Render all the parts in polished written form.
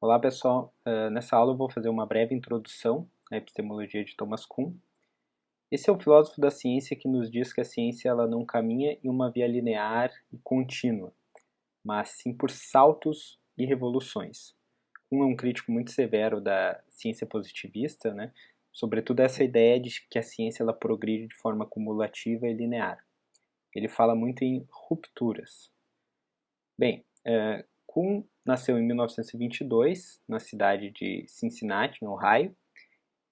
Olá pessoal, nessa aula eu vou fazer uma breve introdução à epistemologia de Thomas Kuhn. Esse é o filósofo da ciência que nos diz que a ciência ela não caminha em uma via linear e contínua, mas sim por saltos e revoluções. Kuhn é um crítico muito severo da ciência positivista, né? Sobretudo essa ideia de que a ciência ela progride de forma cumulativa e linear. Ele fala muito em rupturas. Bem, Kuhn nasceu em 1922, na cidade de Cincinnati, em Ohio.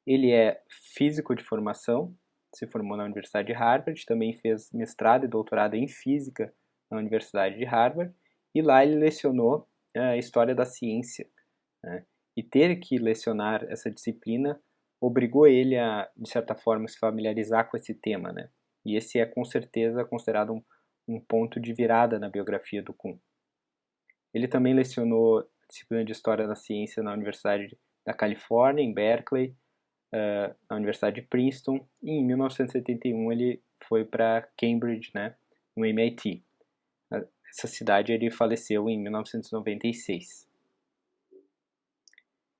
Ele é físico de formação, se formou na Universidade de Harvard, também fez mestrado e doutorado em física na Universidade de Harvard, e lá ele lecionou a história da ciência, né? E ter que lecionar essa disciplina obrigou ele a, de certa forma, se familiarizar com esse tema, né? E esse é com certeza considerado um ponto de virada na biografia do Kuhn. Ele também lecionou disciplina de História da Ciência na Universidade da Califórnia, em Berkeley, na Universidade de Princeton, e em 1971 ele foi para Cambridge, né, no MIT. Essa cidade ele faleceu em 1996.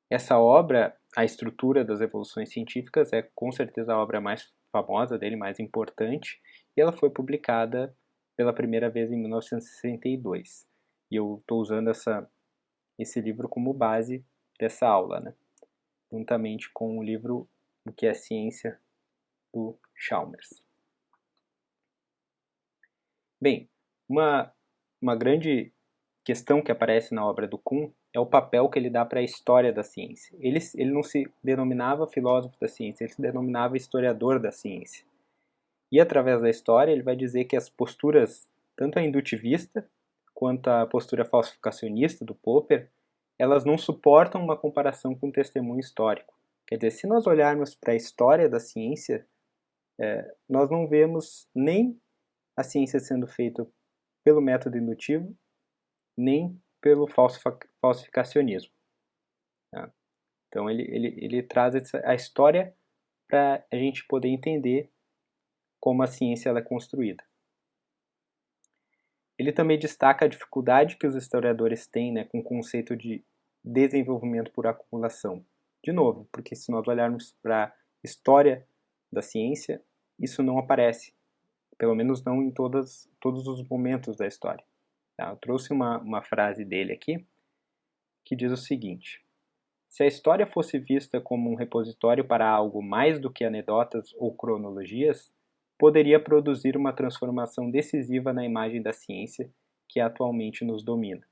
Essa obra, A Estrutura das Evoluções Científicas, é com certeza a obra mais famosa dele, mais importante, e ela foi publicada pela primeira vez em 1962. E eu estou usando esse livro como base dessa aula, né? Juntamente com o livro O que é Ciência, do Chalmers. Bem, uma grande questão que aparece na obra do Kuhn é o papel que ele dá para a história da ciência. Ele não se denominava filósofo da ciência, ele se denominava historiador da ciência. E através da história ele vai dizer que as posturas, tanto a indutivista quanto a postura falsificacionista do Popper, elas não suportam uma comparação com o testemunho histórico. Quer dizer, se nós olharmos para a história da ciência, nós não vemos nem a ciência sendo feita pelo método indutivo, nem pelo falsificacionismo. Tá? Então ele traz a história para a gente poder entender como a ciência ela é construída. Ele também destaca a dificuldade que os historiadores têm, né, com o conceito de desenvolvimento por acumulação. De novo, porque se nós olharmos para a história da ciência, isso não aparece, pelo menos não em todos os momentos da história. Tá? Eu trouxe uma frase dele aqui, que diz o seguinte: se a história fosse vista como um repositório para algo mais do que anedotas ou cronologias, poderia produzir uma transformação decisiva na imagem da ciência que atualmente nos domina.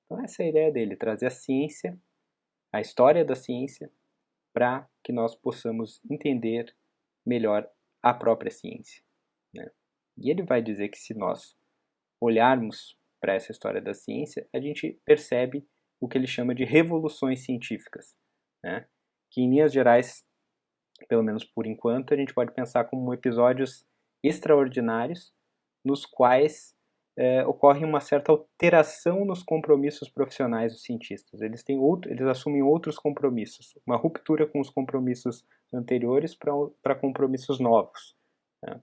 Então essa é a ideia dele, trazer a ciência, a história da ciência, para que nós possamos entender melhor a própria ciência, né? E ele vai dizer que se nós olharmos para essa história da ciência, a gente percebe o que ele chama de revoluções científicas, né? Que em linhas gerais, pelo menos por enquanto, a gente pode pensar como episódios extraordinários nos quais ocorre uma certa alteração nos compromissos profissionais dos cientistas. Eles assumem outros compromissos, uma ruptura com os compromissos anteriores para compromissos novos, né?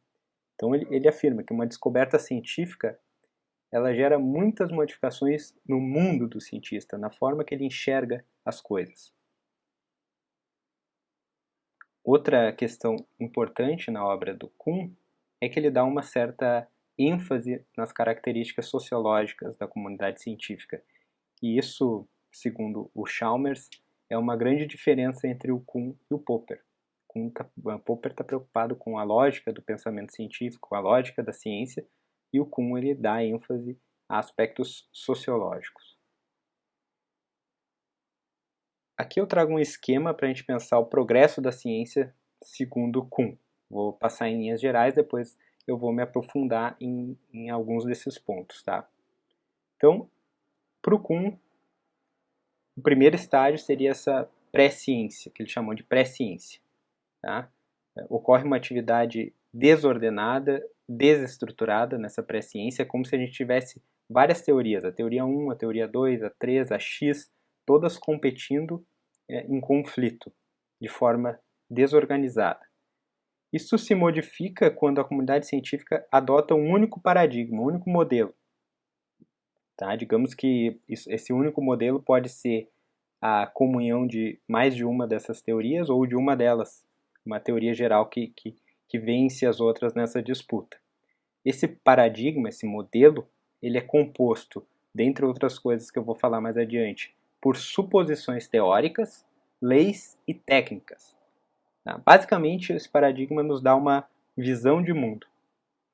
Então ele afirma que uma descoberta científica ela gera muitas modificações no mundo do cientista, na forma que ele enxerga as coisas. Outra questão importante na obra do Kuhn é que ele dá uma certa ênfase nas características sociológicas da comunidade científica. E isso, segundo o Chalmers, é uma grande diferença entre o Kuhn e o Popper. O Popper está preocupado com a lógica do pensamento científico, com a lógica da ciência, e o Kuhn ele dá ênfase a aspectos sociológicos. Aqui eu trago um esquema para a gente pensar o progresso da ciência segundo Kuhn. Vou passar em linhas gerais, depois eu vou me aprofundar em alguns desses pontos, tá? Então, para o Kuhn, o primeiro estágio seria essa pré-ciência, que ele chamou de pré-ciência, tá? Ocorre uma atividade desordenada, desestruturada nessa pré-ciência, como se a gente tivesse várias teorias, a teoria 1, a teoria 2, a 3, a X, todas competindo em conflito, de forma desorganizada. Isso se modifica quando a comunidade científica adota um único paradigma, um único modelo. Tá? Digamos que esse único modelo pode ser a comunhão de mais de uma dessas teorias ou de uma delas, uma teoria geral que vence as outras nessa disputa. Esse paradigma, esse modelo, ele é composto, dentre outras coisas que eu vou falar mais adiante, por suposições teóricas, leis e técnicas. Tá? Basicamente, esse paradigma nos dá uma visão de mundo.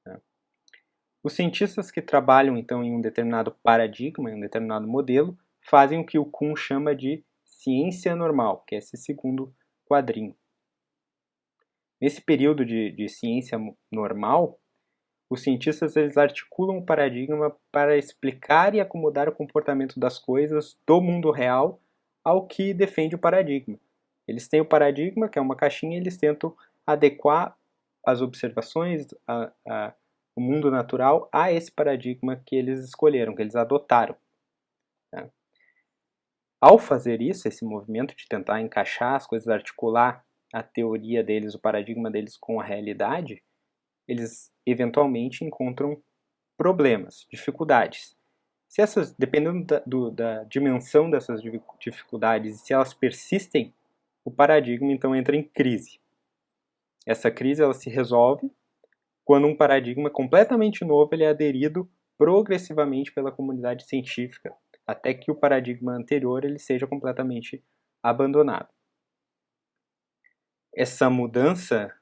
Tá? Os cientistas que trabalham, então, em um determinado paradigma, em um determinado modelo, fazem o que o Kuhn chama de ciência normal, que é esse segundo quadrinho. Nesse período de ciência normal, os cientistas eles articulam o paradigma para explicar e acomodar o comportamento das coisas do mundo real ao que defende o paradigma. Eles têm o paradigma, que é uma caixinha, e eles tentam adequar as observações, o mundo natural, a esse paradigma que eles escolheram, que eles adotaram. Né? Ao fazer isso, esse movimento de tentar encaixar as coisas, articular a teoria deles, o paradigma deles com a realidade, eles eventualmente encontram problemas, dificuldades. Se essas, dependendo da dimensão dessas dificuldades, se elas persistem, o paradigma então entra em crise. Essa crise ela se resolve quando um paradigma completamente novo ele é aderido progressivamente pela comunidade científica, até que o paradigma anterior ele seja completamente abandonado. Essa mudança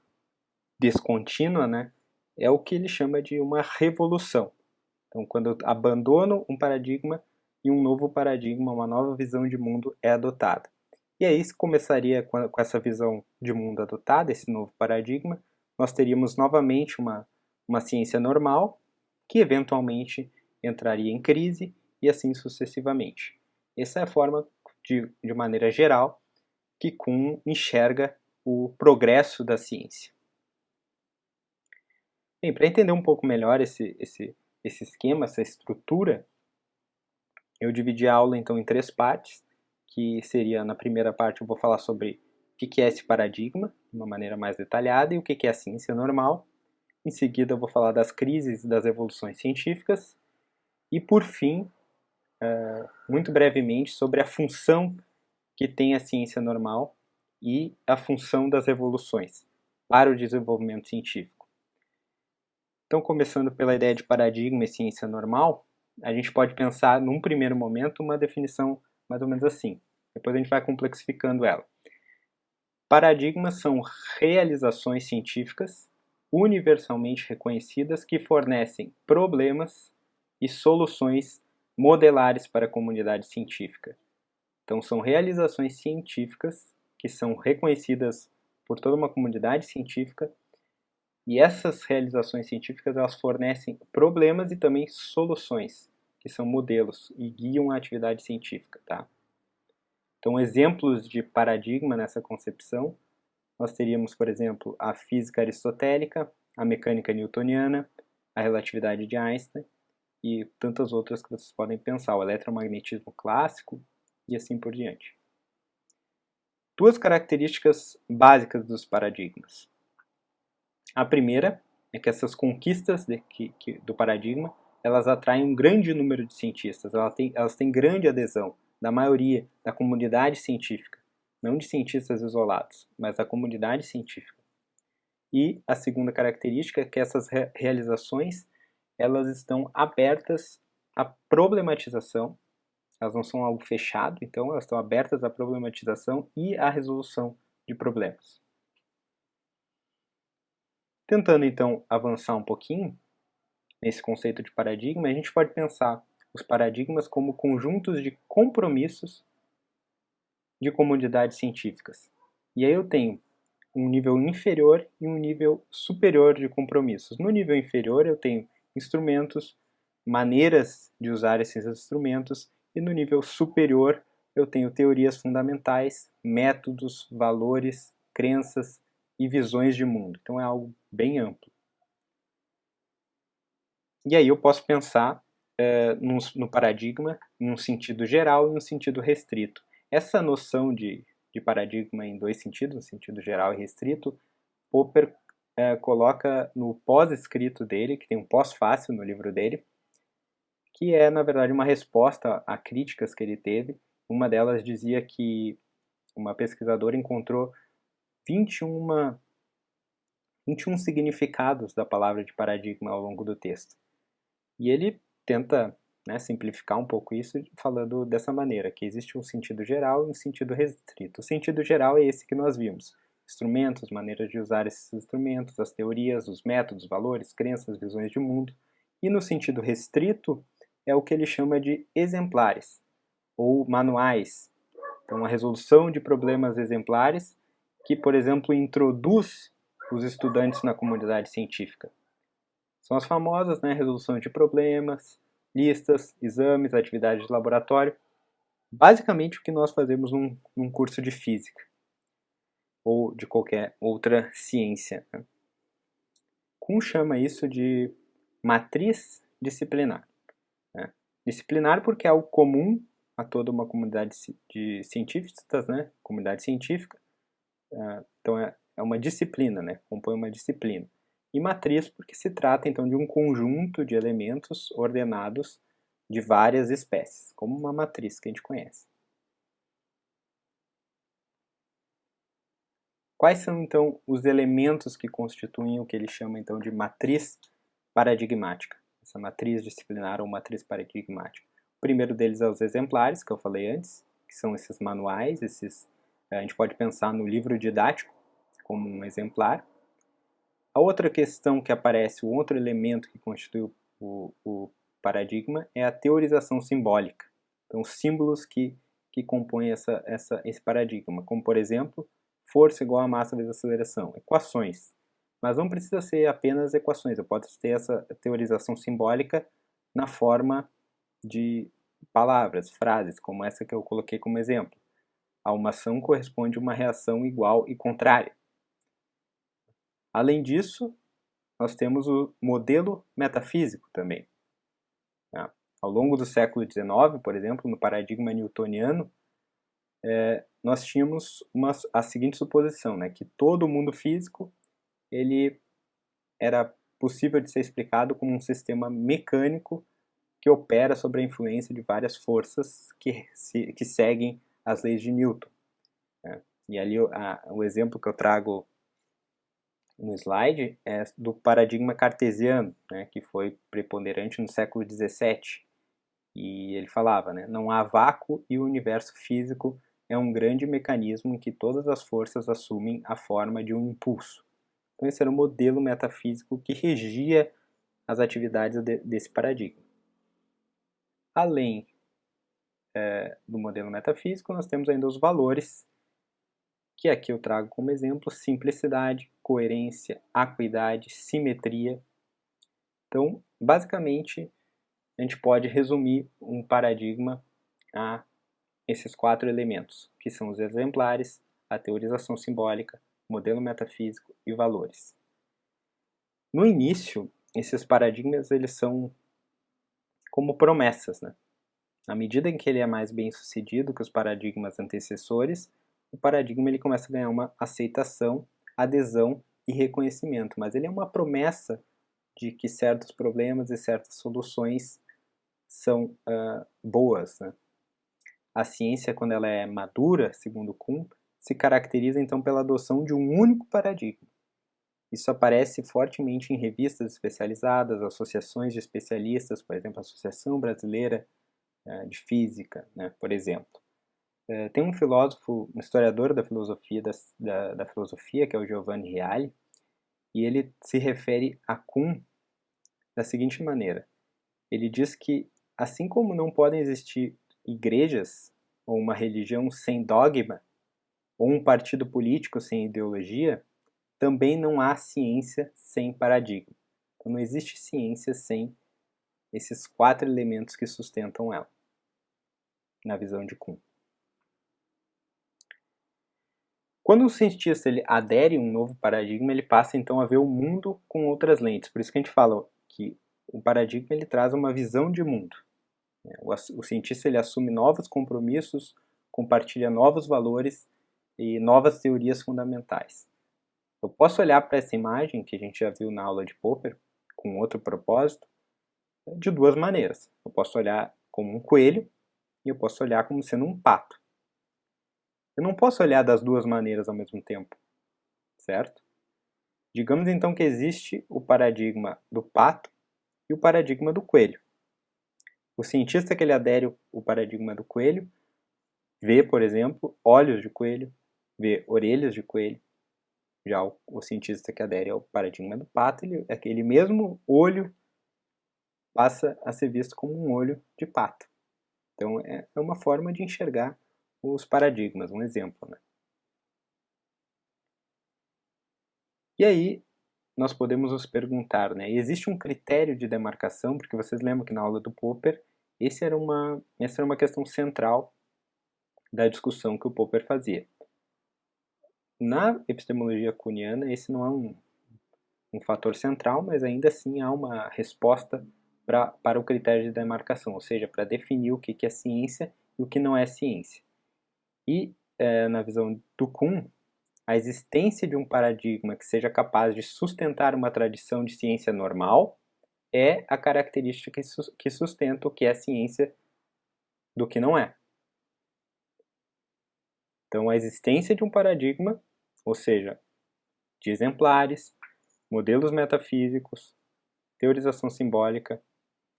descontínua, né, é o que ele chama de uma revolução. Então, quando eu abandono um paradigma e um novo paradigma, uma nova visão de mundo é adotada. E aí, se começaria com essa visão de mundo adotada, esse novo paradigma, nós teríamos novamente uma ciência normal, que eventualmente entraria em crise e assim sucessivamente. Essa é a forma, de maneira geral, que Kuhn enxerga o progresso da ciência. Bem, para entender um pouco melhor esse esquema, essa estrutura, eu dividi a aula então em 3 partes, que seria, na primeira parte eu vou falar sobre o que é esse paradigma, de uma maneira mais detalhada, e o que é a ciência normal. Em seguida eu vou falar das crises e das evoluções científicas. E por fim, muito brevemente, sobre a função que tem a ciência normal e a função das evoluções para o desenvolvimento científico. Então, começando pela ideia de paradigma e ciência normal, a gente pode pensar, num primeiro momento, uma definição mais ou menos assim. Depois a gente vai complexificando ela. Paradigmas são realizações científicas universalmente reconhecidas que fornecem problemas e soluções modelares para a comunidade científica. Então, são realizações científicas que são reconhecidas por toda uma comunidade científica. E essas realizações científicas elas fornecem problemas e também soluções, que são modelos e guiam a atividade científica. Tá? Então, exemplos de paradigma nessa concepção, nós teríamos, por exemplo, a física aristotélica, a mecânica newtoniana, a relatividade de Einstein e tantas outras que vocês podem pensar, o eletromagnetismo clássico e assim por diante. Duas características básicas dos paradigmas. A primeira é que essas conquistas do paradigma, elas atraem um grande número de cientistas, elas têm grande adesão da maioria da comunidade científica, não de cientistas isolados, mas da comunidade científica. E a segunda característica é que essas realizações, elas estão abertas à problematização, elas não são algo fechado, então elas estão abertas à problematização e à resolução de problemas. Tentando, então, avançar um pouquinho nesse conceito de paradigma, a gente pode pensar os paradigmas como conjuntos de compromissos de comunidades científicas. E aí eu tenho um nível inferior e um nível superior de compromissos. No nível inferior eu tenho instrumentos, maneiras de usar esses instrumentos, e no nível superior eu tenho teorias fundamentais, métodos, valores, crenças e visões de mundo. Então é algo bem amplo. E aí eu posso pensar no paradigma em um sentido geral e um sentido restrito. Essa noção de paradigma em dois sentidos, no sentido geral e restrito, Popper coloca no pós-escrito dele, que tem um pós-fácil no livro dele, que é, na verdade, uma resposta a críticas que ele teve uma delas dizia que uma pesquisadora encontrou 21 significados da palavra de paradigma ao longo do texto. E ele tenta, né, simplificar um pouco isso falando dessa maneira, que existe um sentido geral e um sentido restrito. O sentido geral é esse que nós vimos. Instrumentos, maneiras de usar esses instrumentos, as teorias, os métodos, valores, crenças, visões de mundo. E no sentido restrito é o que ele chama de exemplares, ou manuais. Então, a resolução de problemas exemplares que, por exemplo, introduz os estudantes na comunidade científica. São as famosas, né, resolução de problemas, listas, exames, atividades de laboratório. Basicamente o que nós fazemos num curso de física ou de qualquer outra ciência, né? Kuhn chama isso de matriz disciplinar, né? Disciplinar porque é algo comum a toda uma comunidade de cientistas, né? Comunidade científica. Então é uma disciplina, né? Compõe uma disciplina. E matriz porque se trata então de um conjunto de elementos ordenados de várias espécies, como uma matriz que a gente conhece. Quais são então os elementos que constituem o que ele chama então de matriz paradigmática? Essa matriz disciplinar ou matriz paradigmática. O primeiro deles é os exemplares, que eu falei antes, que são esses manuais, a gente pode pensar no livro didático como um exemplar. A outra questão que aparece, o outro elemento que constitui o paradigma é a teorização simbólica. Então, símbolos que compõem esse paradigma, como por exemplo, força igual a massa vezes aceleração, equações. Mas não precisa ser apenas equações, eu posso ter essa teorização simbólica na forma de palavras, frases, como essa que eu coloquei como exemplo. A uma ação corresponde a uma reação igual e contrária. Além disso, nós temos o modelo metafísico também. Ao longo do século XIX, por exemplo, no paradigma newtoniano, nós tínhamos a seguinte suposição, né, que todo o mundo físico ele era possível de ser explicado como um sistema mecânico que opera sob a influência de várias forças que seguem as leis de Newton, né? E ali o exemplo que eu trago no slide é do paradigma cartesiano, né, que foi preponderante no século XVII. E ele falava, né, não há vácuo e o universo físico é um grande mecanismo em que todas as forças assumem a forma de um impulso. Então esse era o modelo metafísico que regia as atividades desse paradigma. Além do modelo metafísico, nós temos ainda os valores, que aqui eu trago como exemplo simplicidade, coerência, acuidade, simetria. Então, basicamente, a gente pode resumir um paradigma a esses 4 elementos, que são os exemplares, a teorização simbólica, modelo metafísico e valores. No início, esses paradigmas eles são como promessas, né? À medida em que ele é mais bem sucedido que os paradigmas antecessores, o paradigma ele começa a ganhar uma aceitação, adesão e reconhecimento, mas ele é uma promessa de que certos problemas e certas soluções são boas, né? A ciência, quando ela é madura, segundo Kuhn, se caracteriza então pela adoção de um único paradigma. Isso aparece fortemente em revistas especializadas, associações de especialistas, por exemplo, a Associação Brasileira de Física, né, por exemplo. Tem um filósofo, um historiador da filosofia, da filosofia, que é o Giovanni Reale, e ele se refere a Kuhn da seguinte maneira. Ele diz que, assim como não podem existir igrejas ou uma religião sem dogma, ou um partido político sem ideologia, também não há ciência sem paradigma. Então não existe ciência sem esses 4 elementos que sustentam ela, na visão de Kuhn. Quando o cientista ele adere a um novo paradigma, ele passa então a ver o mundo com outras lentes. Por isso que a gente fala que o paradigma ele traz uma visão de mundo. O cientista ele assume novos compromissos, compartilha novos valores e novas teorias fundamentais. Eu posso olhar para essa imagem que a gente já viu na aula de Popper, com outro propósito, de 2 maneiras. Eu posso olhar como um coelho, e eu posso olhar como sendo um pato. Eu não posso olhar das duas maneiras ao mesmo tempo, certo? Digamos então que existe o paradigma do pato e o paradigma do coelho. O cientista que ele adere ao paradigma do coelho vê, por exemplo, olhos de coelho, vê orelhas de coelho. Já o cientista que adere ao paradigma do pato, aquele mesmo olho passa a ser visto como um olho de pato. Então é uma forma de enxergar os paradigmas, um exemplo, né? E aí nós podemos nos perguntar, né? Existe um critério de demarcação, porque vocês lembram que na aula do Popper essa era uma questão central da discussão que o Popper fazia. Na epistemologia kuhniana esse não é um fator central, mas ainda assim há uma resposta para o critério de demarcação, ou seja, para definir o que é ciência e o que não é ciência. E na visão do Kuhn, a existência de um paradigma que seja capaz de sustentar uma tradição de ciência normal é a característica que sustenta o que é ciência do que não é. Então, a existência de um paradigma, ou seja, de exemplares, modelos metafísicos, teorização simbólica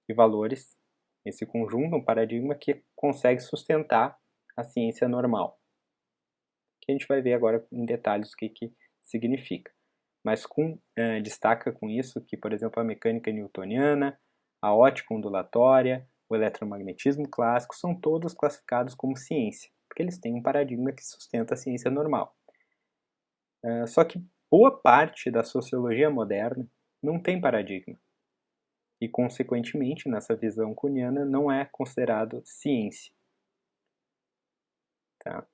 e valores, esse conjunto, um paradigma que consegue sustentar a ciência normal. Que a gente vai ver agora em detalhes o que significa. Mas Kuhn destaca com isso que, por exemplo, a mecânica newtoniana, a ótica ondulatória, o eletromagnetismo clássico são todos classificados como ciência, porque eles têm um paradigma que sustenta a ciência normal. Só que boa parte da sociologia moderna não tem paradigma e, consequentemente, nessa visão kuhniana, não é considerado ciência. Tá?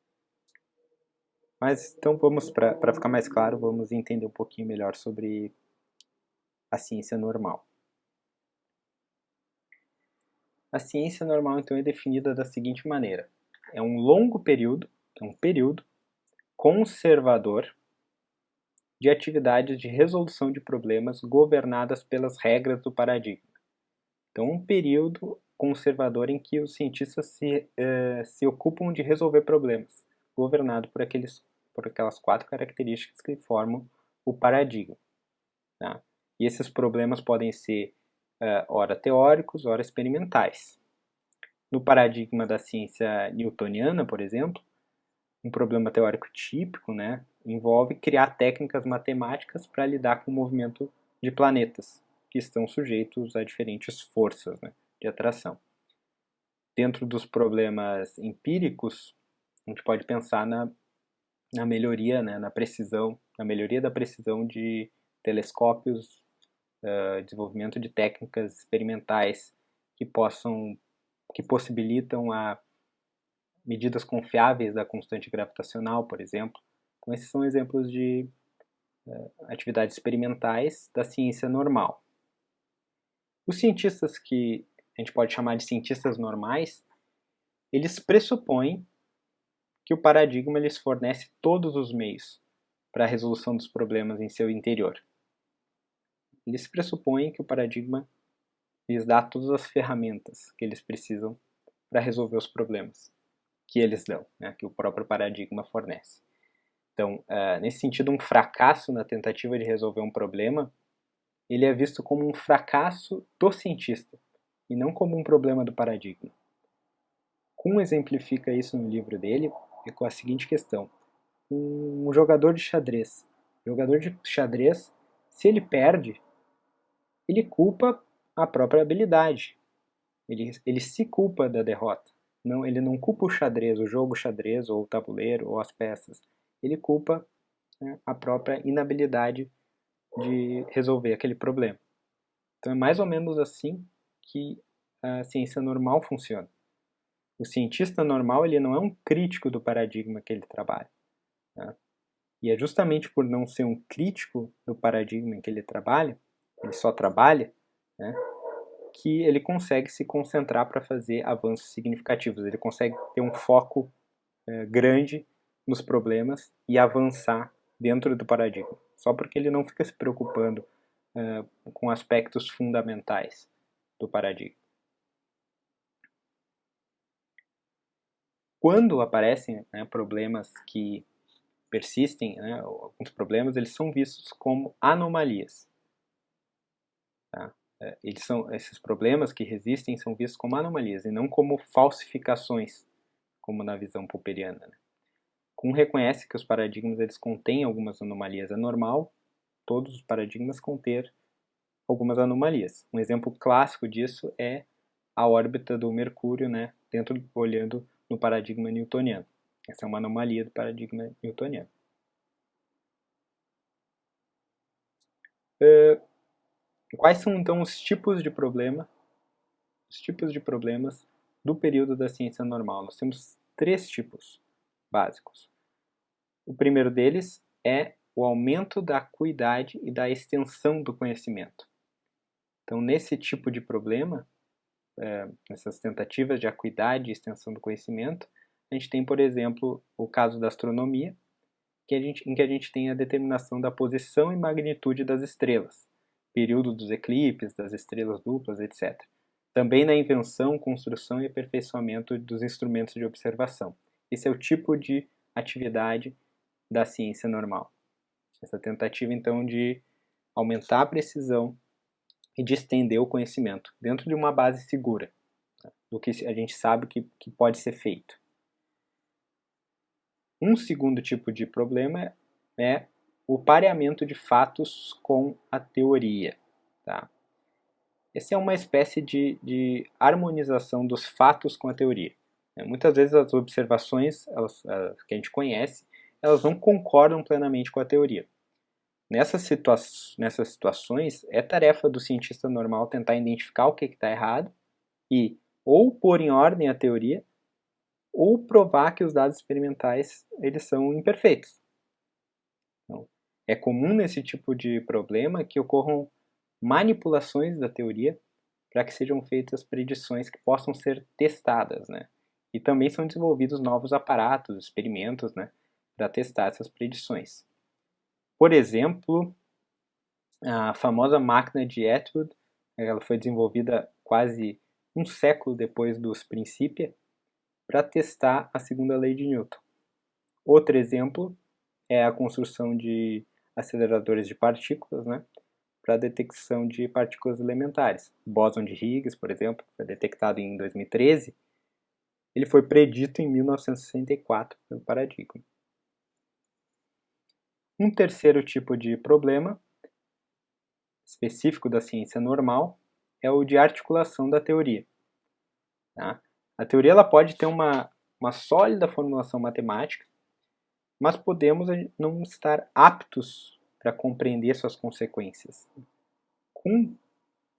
Mas então vamos, para ficar mais claro, vamos entender um pouquinho melhor sobre a ciência normal. A ciência normal então é definida da seguinte maneira: é um longo período, um período conservador de atividades de resolução de problemas governadas pelas regras do paradigma. Então, um período conservador em que os cientistas se ocupam de resolver problemas, governado por aquelas 4 características que formam o paradigma. Tá? E esses problemas podem ser ora teóricos, ora experimentais. No paradigma da ciência newtoniana, por exemplo, um problema teórico típico, né, envolve criar técnicas matemáticas para lidar com o movimento de planetas que estão sujeitos a diferentes forças, né, de atração. Dentro dos problemas empíricos, a gente pode pensar na melhoria, né, na melhoria da precisão de telescópios, desenvolvimento de técnicas experimentais que possibilitam medidas confiáveis da constante gravitacional, por exemplo. Então, esses são exemplos de atividades experimentais da ciência normal. Os cientistas que a gente pode chamar de cientistas normais, eles pressupõem que o paradigma lhes fornece todos os meios para a resolução dos problemas em seu interior. Eles pressupõem que o paradigma lhes dá todas as ferramentas que eles precisam para resolver os problemas que eles dão, né, que o próprio paradigma fornece. Então, nesse sentido, um fracasso na tentativa de resolver um problema, ele é visto como um fracasso do cientista e não como um problema do paradigma. Kuhn exemplifica isso no livro dele com a seguinte questão: um jogador de xadrez. O jogador de xadrez, se ele perde, ele culpa a própria habilidade. Ele se culpa da derrota. Não, ele não culpa o xadrez, o jogo xadrez, ou o tabuleiro, ou as peças. Ele culpa, né, a própria inabilidade de resolver aquele problema. Então é mais ou menos assim que a ciência normal funciona. O cientista normal ele não é um crítico do paradigma que ele trabalha. Né? E é justamente por não ser um crítico do paradigma em que ele só trabalha, né, que ele consegue se concentrar para fazer avanços significativos. Ele consegue ter um foco grande nos problemas e avançar dentro do paradigma. Só porque ele não fica se preocupando com aspectos fundamentais do paradigma. Quando aparecem, né, problemas que persistem, né, alguns problemas, eles são vistos como anomalias. Tá? Esses problemas que resistem são vistos como anomalias e não como falsificações, como na visão popperiana. Né? Kuhn reconhece que os paradigmas eles contêm algumas anomalias. É normal todos os paradigmas conter algumas anomalias. Um exemplo clássico disso é a órbita do Mercúrio, né, olhando no paradigma newtoniano. Essa é uma anomalia do paradigma newtoniano. Quais são então os tipos de problema? Os tipos de problemas do período da ciência normal. Nós temos 3 tipos básicos. O primeiro deles é o aumento da acuidade e da extensão do conhecimento. Então, nesse tipo de problema, nessas tentativas de acuidade e extensão do conhecimento, a gente tem, por exemplo, o caso da astronomia, em que a gente tem a determinação da posição e magnitude das estrelas, período dos eclipses, das estrelas duplas, etc. Também na invenção, construção e aperfeiçoamento dos instrumentos de observação. Esse é o tipo de atividade da ciência normal. Essa tentativa, então, de aumentar a precisão e de estender o conhecimento dentro de uma base segura, tá? Do que a gente sabe que pode ser feito. Um segundo tipo de problema é o pareamento de fatos com a teoria. Tá? Essa é uma espécie de harmonização dos fatos com a teoria. Muitas vezes as observações que a gente conhece, elas não concordam plenamente com a teoria. Nessas situações, é tarefa do cientista normal tentar identificar o que está errado e ou pôr em ordem a teoria ou provar que os dados experimentais eles são imperfeitos. Então, é comum nesse tipo de problema que ocorram manipulações da teoria para que sejam feitas predições que possam ser testadas, né? E também são desenvolvidos novos aparatos, experimentos, né, para testar essas predições. Por exemplo, a famosa máquina de Atwood, ela foi desenvolvida quase um século depois dos Principia para testar a segunda lei de Newton. Outro exemplo é a construção de aceleradores de partículas, né, para a detecção de partículas elementares. O bóson de Higgs, por exemplo, foi detectado em 2013, ele foi predito em 1964 pelo paradigma. Um terceiro tipo de problema específico da ciência normal é o de articulação da teoria. Tá? A teoria ela pode ter uma sólida formulação matemática, mas podemos não estar aptos para compreender suas consequências. O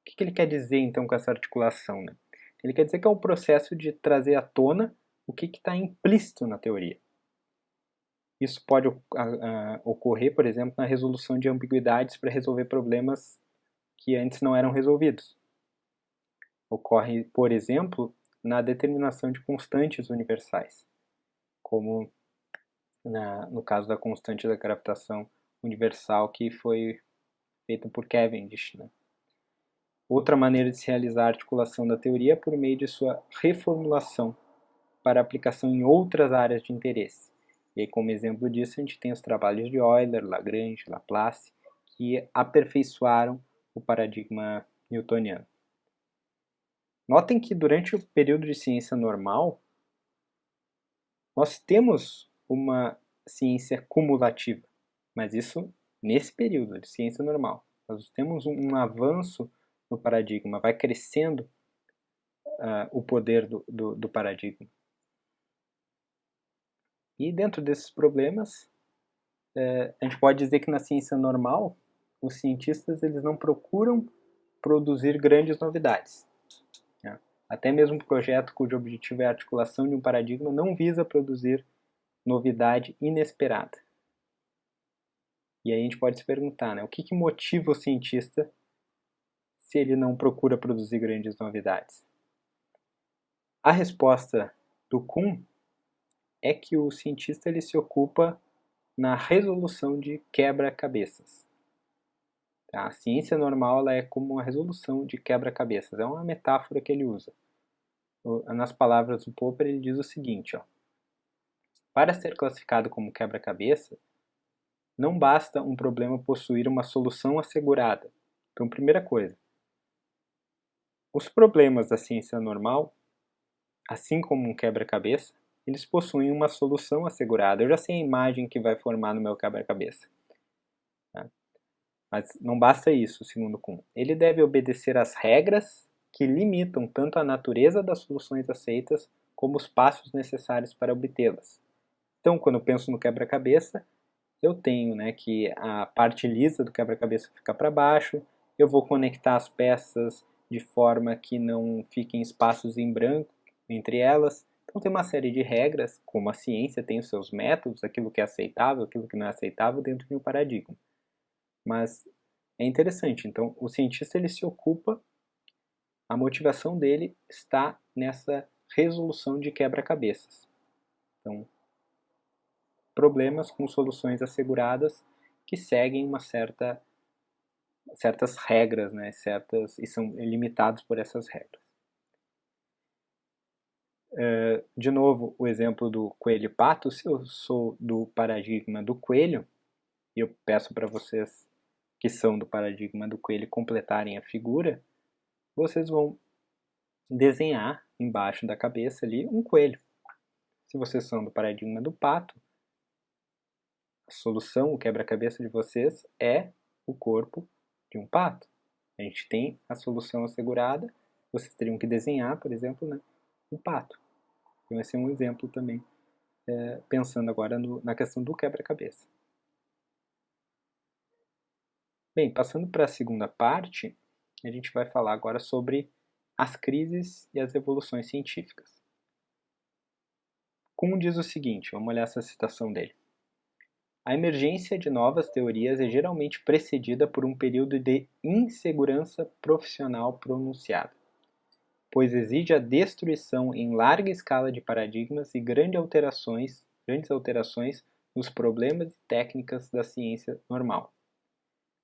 que ele quer dizer então com essa articulação? Né? Ele quer dizer que é um processo de trazer à tona o que está implícito na teoria. Isso pode ocorrer, por exemplo, na resolução de ambiguidades para resolver problemas que antes não eram resolvidos. Ocorre, por exemplo, na determinação de constantes universais, como no caso da constante da gravitação universal que foi feita por Cavendish. Né? Outra maneira de se realizar a articulação da teoria é por meio de sua reformulação para aplicação em outras áreas de interesse. E aí, como exemplo disso, a gente tem os trabalhos de Euler, Lagrange, Laplace, que aperfeiçoaram o paradigma newtoniano. Notem que durante o período de ciência normal, nós temos uma ciência cumulativa, mas isso nesse período de ciência normal. Nós temos um avanço no paradigma, vai crescendo o poder do paradigma. E dentro desses problemas, a gente pode dizer que na ciência normal, os cientistas eles não procuram produzir grandes novidades. Né? Até mesmo um projeto cujo objetivo é a articulação de um paradigma não visa produzir novidade inesperada. E aí a gente pode se perguntar, né, o que motiva o cientista se ele não procura produzir grandes novidades? A resposta do Kuhn é que o cientista ele se ocupa na resolução de quebra-cabeças. A ciência normal ela é como uma resolução de quebra-cabeças. É uma metáfora que ele usa. Nas palavras do Popper, ele diz o seguinte, ó, para ser classificado como quebra-cabeça, não basta um problema possuir uma solução assegurada. Então, primeira coisa, os problemas da ciência normal, assim como um quebra-cabeça, eles possuem uma solução assegurada. Eu já sei a imagem que vai formar no meu quebra-cabeça. Tá? Mas não basta isso, segundo Kuhn. Ele deve obedecer às regras que limitam tanto a natureza das soluções aceitas como os passos necessários para obtê-las. Então, quando eu penso no quebra-cabeça, eu tenho, né, que a parte lisa do quebra-cabeça fica para baixo, eu vou conectar as peças de forma que não fiquem espaços em branco entre elas. Então tem uma série de regras, como a ciência tem os seus métodos, aquilo que é aceitável, aquilo que não é aceitável dentro de um paradigma. Mas é interessante, então o cientista ele se ocupa, a motivação dele está nessa resolução de quebra-cabeças. Então, problemas com soluções asseguradas que seguem certas regras, né, e são limitados por essas regras. De novo, o exemplo do coelho e pato, se eu sou do paradigma do coelho, e eu peço para vocês que são do paradigma do coelho completarem a figura, vocês vão desenhar embaixo da cabeça ali um coelho. Se vocês são do paradigma do pato, a solução, o quebra-cabeça de vocês é o corpo de um pato. A gente tem a solução assegurada, vocês teriam que desenhar, por exemplo, né, um pato. Então esse é um exemplo também, pensando agora na questão do quebra-cabeça. Bem, passando para a segunda parte, a gente vai falar agora sobre as crises e as evoluções científicas. Kuhn diz o seguinte, vamos olhar essa citação dele. A emergência de novas teorias é geralmente precedida por um período de insegurança profissional pronunciada, pois exige a destruição em larga escala de paradigmas e grandes alterações nos problemas e técnicas da ciência normal.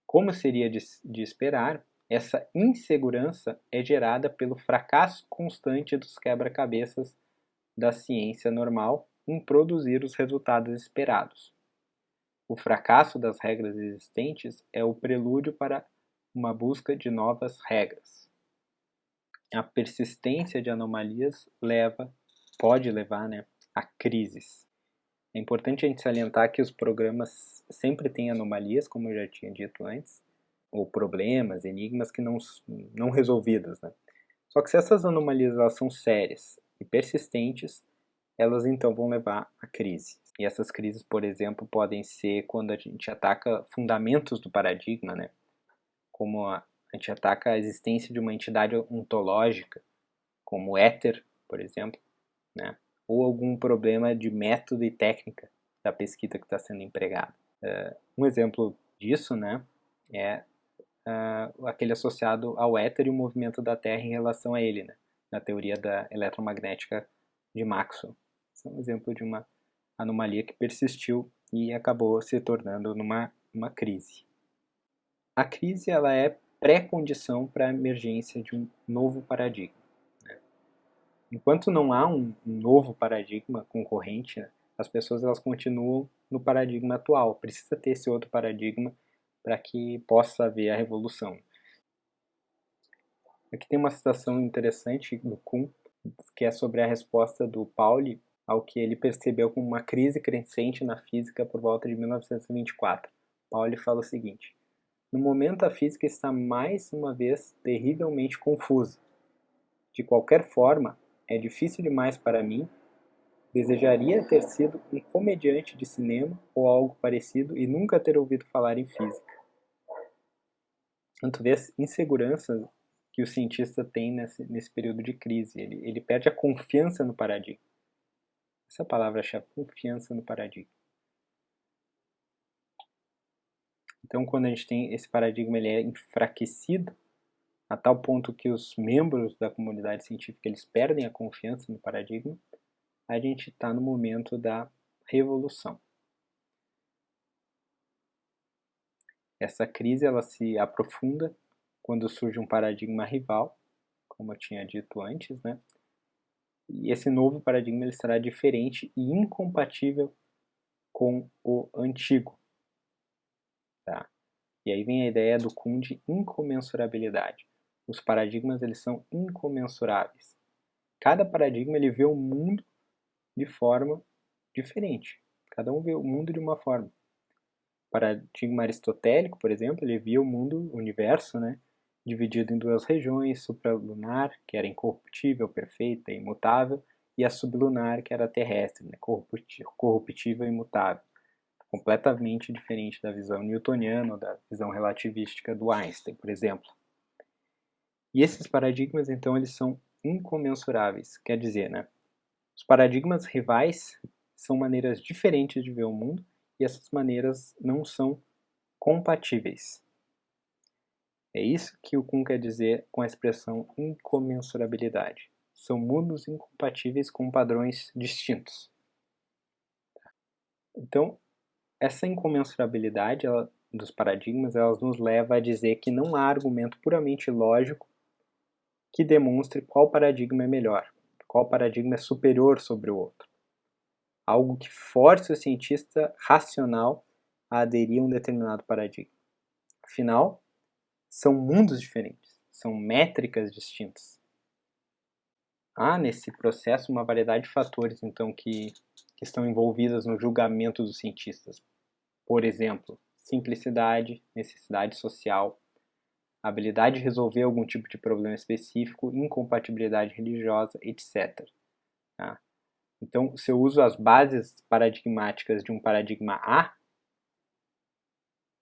Como seria de esperar, essa insegurança é gerada pelo fracasso constante dos quebra-cabeças da ciência normal em produzir os resultados esperados. O fracasso das regras existentes é o prelúdio para uma busca de novas regras. A persistência de anomalias pode levar, né, a crises. É importante a gente salientar que os programas sempre têm anomalias, como eu já tinha dito antes, ou problemas, enigmas que não resolvidos, né? Só que se essas anomalias elas são sérias e persistentes, elas então vão levar a crise. E essas crises, por exemplo, podem ser quando a gente ataca fundamentos do paradigma, né? Como a gente ataca a existência de uma entidade ontológica, como o éter, por exemplo, né? Ou algum problema de método e técnica da pesquisa que está sendo empregada. Um exemplo disso, né, é aquele associado ao éter e o movimento da Terra em relação a ele, né, na teoria da eletromagnética de Maxwell. Esse é um exemplo de uma anomalia que persistiu e acabou se tornando uma crise. A crise ela é pré-condição para a emergência de um novo paradigma. Enquanto não há um novo paradigma concorrente, né, as pessoas elas continuam no paradigma atual. Precisa ter esse outro paradigma para que possa haver a revolução. Aqui tem uma citação interessante do Kuhn, que é sobre a resposta do Pauli ao que ele percebeu como uma crise crescente na física por volta de 1924. Pauli fala o seguinte: no momento a física está mais uma vez terrivelmente confusa. De qualquer forma, é difícil demais para mim. Desejaria ter sido um comediante de cinema ou algo parecido e nunca ter ouvido falar em física. Tanto vê as inseguranças que o cientista tem nesse período de crise. Ele perde a confiança no paradigma. Essa é a palavra-chave, confiança no paradigma. Então, quando a gente tem esse paradigma, ele é enfraquecido a tal ponto que os membros da comunidade científica eles perdem a confiança no paradigma, a gente está no momento da revolução. Essa crise ela se aprofunda quando surge um paradigma rival, como eu tinha dito antes, né? E esse novo paradigma ele será diferente e incompatível com o antigo. Tá? E aí vem a ideia do Kuhn de incomensurabilidade. Os paradigmas eles são incomensuráveis. Cada paradigma ele vê o mundo de forma diferente. Cada um vê o mundo de uma forma. O paradigma aristotélico, por exemplo, ele via o mundo, o universo, né, dividido em duas regiões, supralunar, que era incorruptível, perfeita e imutável, e a sublunar, que era terrestre, né, corruptível e imutável. Completamente diferente da visão newtoniana ou da visão relativística do Einstein, por exemplo. E esses paradigmas, então, eles são incomensuráveis. Quer dizer, né, os paradigmas rivais são maneiras diferentes de ver o mundo e essas maneiras não são compatíveis. É isso que o Kuhn quer dizer com a expressão incomensurabilidade. São mundos incompatíveis com padrões distintos. Então, essa incomensurabilidade dos paradigmas ela nos leva a dizer que não há argumento puramente lógico que demonstre qual paradigma é melhor, qual paradigma é superior sobre o outro. Algo que force o cientista racional a aderir a um determinado paradigma. Afinal, são mundos diferentes, são métricas distintas. Há nesse processo uma variedade de fatores, então, que estão envolvidas no julgamento dos cientistas. Por exemplo, simplicidade, necessidade social, habilidade de resolver algum tipo de problema específico, incompatibilidade religiosa, etc. Tá? Então, se eu uso as bases paradigmáticas de um paradigma A,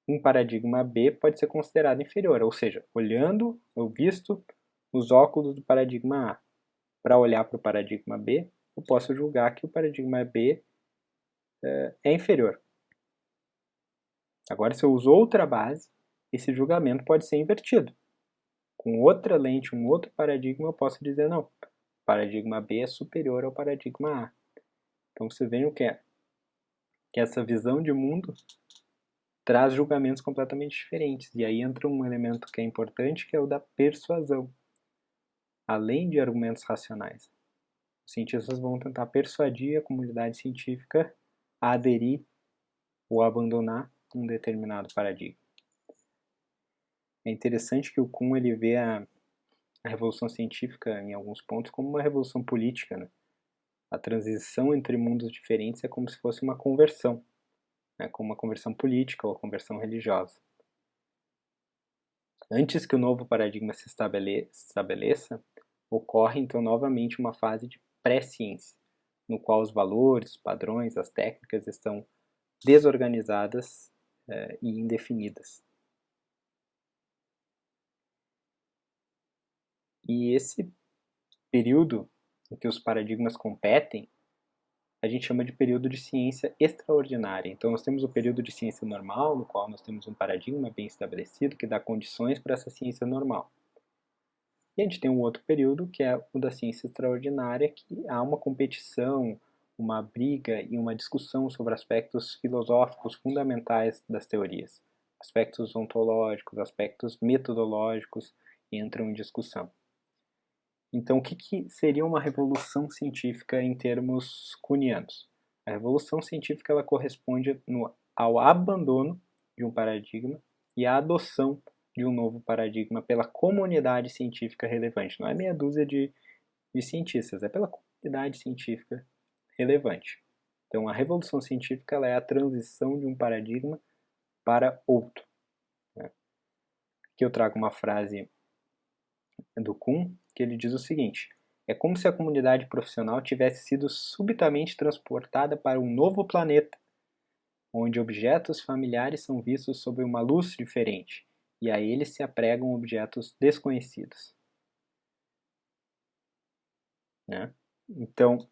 um paradigma B pode ser considerado inferior, ou seja, olhando, eu visto os óculos do paradigma A para olhar para o paradigma B, eu posso julgar que o paradigma B é inferior. Agora, se eu uso outra base, esse julgamento pode ser invertido. Com outra lente, um outro paradigma, eu posso dizer não, o paradigma B é superior ao paradigma A. Então você vê o que é? Que essa visão de mundo traz julgamentos completamente diferentes. E aí entra um elemento que é importante, que é o da persuasão. Além de argumentos racionais, os cientistas vão tentar persuadir a comunidade científica a aderir ou abandonar um determinado paradigma. É interessante que o Kuhn ele vê a revolução científica, em alguns pontos, como uma revolução política. Né? A transição entre mundos diferentes é como se fosse uma conversão, né? Como uma conversão política ou conversão religiosa. Antes que o novo paradigma se estabeleça, ocorre então novamente uma fase de pré-ciência, no qual os valores, os padrões, as técnicas estão desorganizadas e indefinidas. E esse período em que os paradigmas competem, a gente chama de período de ciência extraordinária. Então nós temos o período de ciência normal, no qual nós temos um paradigma bem estabelecido que dá condições para essa ciência normal. E a gente tem um outro período que é o da ciência extraordinária, que há uma competição, uma briga e uma discussão sobre aspectos filosóficos fundamentais das teorias. Aspectos ontológicos, aspectos metodológicos entram em discussão. Então, o que seria uma revolução científica em termos kuhnianos? A revolução científica ela corresponde ao abandono de um paradigma e à adoção de um novo paradigma pela comunidade científica relevante. Não é meia dúzia de cientistas, é pela comunidade científica relevante. Então, a revolução científica ela é a transição de um paradigma para outro. Né? Aqui eu trago uma frase do Kuhn, que ele diz o seguinte: é como se a comunidade profissional tivesse sido subitamente transportada para um novo planeta, onde objetos familiares são vistos sob uma luz diferente, e a eles se apregam objetos desconhecidos. Né? Então,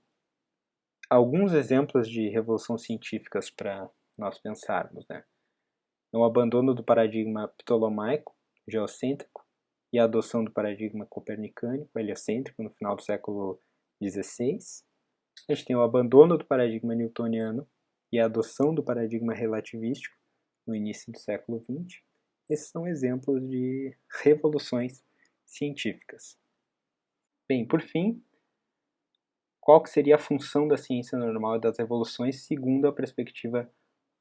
alguns exemplos de revolução científicas para nós pensarmos. Né? O abandono do paradigma ptolomaico, geocêntrico, e a adoção do paradigma copernicano, heliocêntrico, no final do século XVI. A gente tem o abandono do paradigma newtoniano e a adoção do paradigma relativístico no início do século XX. Esses são exemplos de revoluções científicas. Bem, por fim, qual que seria a função da ciência normal e das evoluções segundo a perspectiva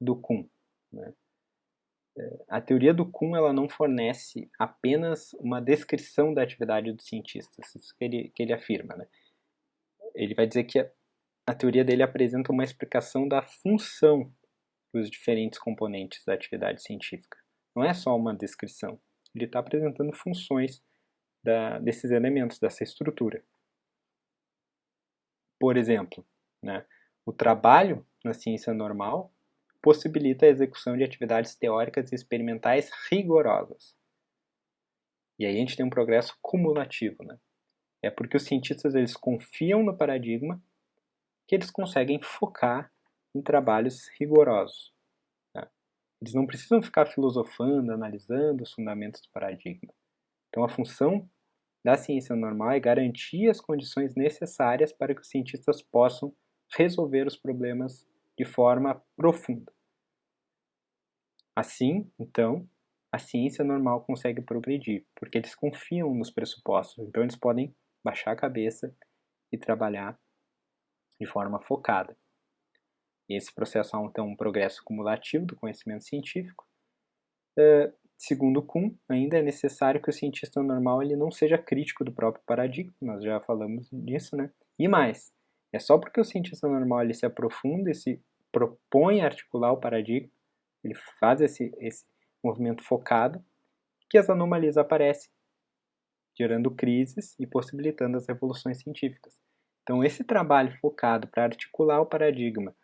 do Kuhn, né? A teoria do Kuhn ela não fornece apenas uma descrição da atividade dos cientistas, isso que ele afirma, né? Ele vai dizer que a teoria dele apresenta uma explicação da função dos diferentes componentes da atividade científica. Não é só uma descrição, ele está apresentando funções desses elementos, dessa estrutura. Por exemplo, né, o trabalho na ciência normal possibilita a execução de atividades teóricas e experimentais rigorosas. E aí a gente tem um progresso cumulativo, né? É porque os cientistas eles confiam no paradigma que eles conseguem focar em trabalhos rigorosos. Tá? Eles não precisam ficar filosofando, analisando os fundamentos do paradigma. Então a função da ciência normal é garantir as condições necessárias para que os cientistas possam resolver os problemas de forma profunda. Assim, então, a ciência normal consegue progredir, porque eles confiam nos pressupostos, então eles podem baixar a cabeça e trabalhar de forma focada. E esse processo é então um progresso cumulativo do conhecimento científico. Segundo Kuhn, ainda é necessário que o cientista normal ele não seja crítico do próprio paradigma, nós já falamos disso, né? E mais, é só porque o cientista normal ele se aprofunda e se propõe a articular o paradigma, ele faz esse movimento focado, que as anomalias aparecem, gerando crises e possibilitando as revoluções científicas. Então, esse trabalho focado para articular o paradigma,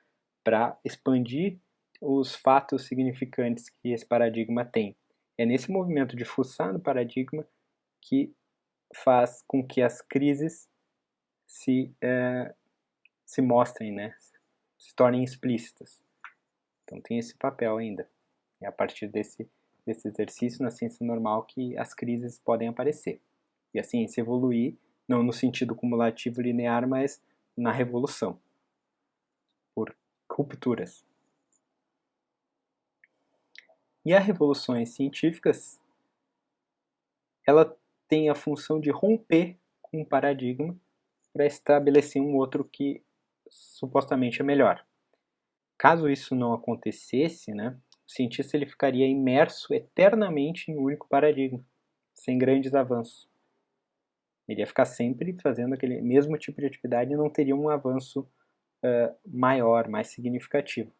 para expandir os fatos significantes que esse paradigma tem, é nesse movimento de fuçar no paradigma que faz com que as crises se mostrem, né? Se tornem explícitas. Então, tem esse papel ainda. É a partir desse exercício na ciência normal que as crises podem aparecer. E a ciência evoluir, não no sentido cumulativo linear, mas na revolução, por rupturas. E as revoluções científicas, ela tem a função de romper com um paradigma para estabelecer um outro que supostamente é melhor. Caso isso não acontecesse, né, o cientista ele ficaria imerso eternamente em um único paradigma, sem grandes avanços. Ele ia ficar sempre fazendo aquele mesmo tipo de atividade e não teria um avanço maior, mais significativo.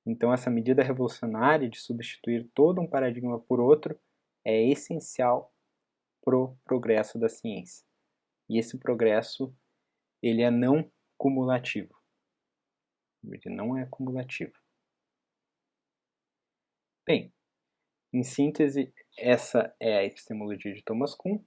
Então, essa medida revolucionária de substituir todo um paradigma por outro é essencial para o progresso da ciência. E esse progresso ele é não cumulativo. Ele não é cumulativo. Bem, em síntese, essa é a epistemologia de Thomas Kuhn.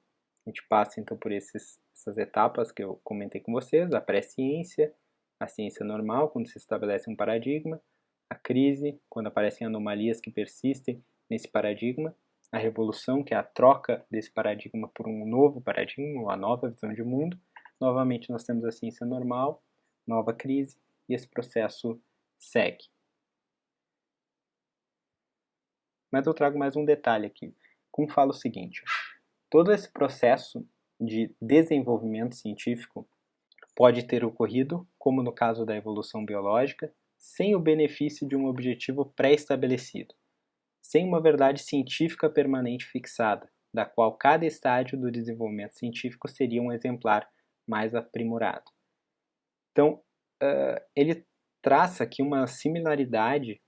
A gente passa então por essas etapas que eu comentei com vocês, a pré-ciência, a ciência normal, quando se estabelece um paradigma, a crise, quando aparecem anomalias que persistem nesse paradigma, a revolução, que é a troca desse paradigma por um novo paradigma, uma nova visão de mundo. Novamente nós temos a ciência normal, nova crise, e esse processo segue. Mas eu trago mais um detalhe aqui. Kuhn fala o seguinte: todo esse processo de desenvolvimento científico pode ter ocorrido, como no caso da evolução biológica, sem o benefício de um objetivo pré-estabelecido, sem uma verdade científica permanente fixada, da qual cada estágio do desenvolvimento científico seria um exemplar mais aprimorado. Então, ele traça aqui uma similaridade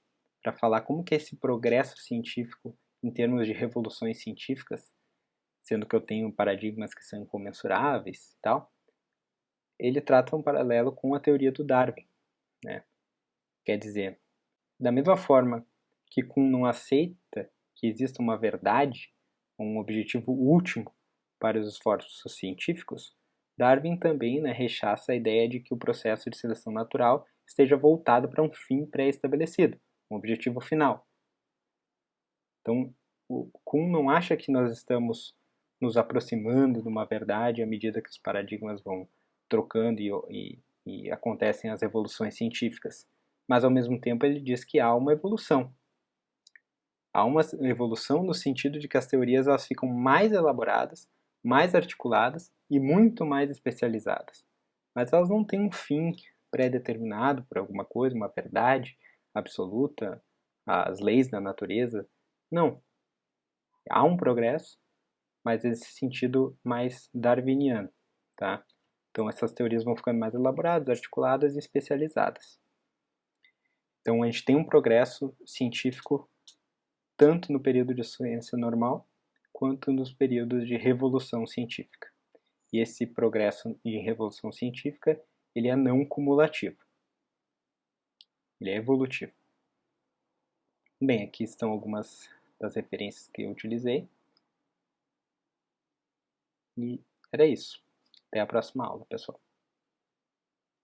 para falar como que esse progresso científico, em termos de revoluções científicas, sendo que eu tenho paradigmas que são incomensuráveis e tal, ele trata um paralelo com a teoria do Darwin, né? Quer dizer, da mesma forma que Kuhn não aceita que exista uma verdade, um objetivo último para os esforços científicos, Darwin também, né, rechaça a ideia de que o processo de seleção natural esteja voltado para um fim pré-estabelecido, um objetivo final. Então, o Kuhn não acha que nós estamos nos aproximando de uma verdade à medida que os paradigmas vão trocando e acontecem as evoluções científicas. Mas, ao mesmo tempo, ele diz que há uma evolução. Há uma evolução no sentido de que as teorias elas ficam mais elaboradas, mais articuladas e muito mais especializadas. mas elas não têm um fim pré-determinado por alguma coisa, uma verdade absoluta, as leis da natureza. Não. Há um progresso, mas nesse sentido mais darwiniano, tá? Então essas teorias vão ficando mais elaboradas, articuladas e especializadas. Então a gente tem um progresso científico tanto no período de ciência normal quanto nos períodos de revolução científica. E esse progresso em revolução científica, ele é não cumulativo. Ele é evolutivo. Bem, aqui estão algumas das referências que eu utilizei. E era isso. Até a próxima aula, pessoal.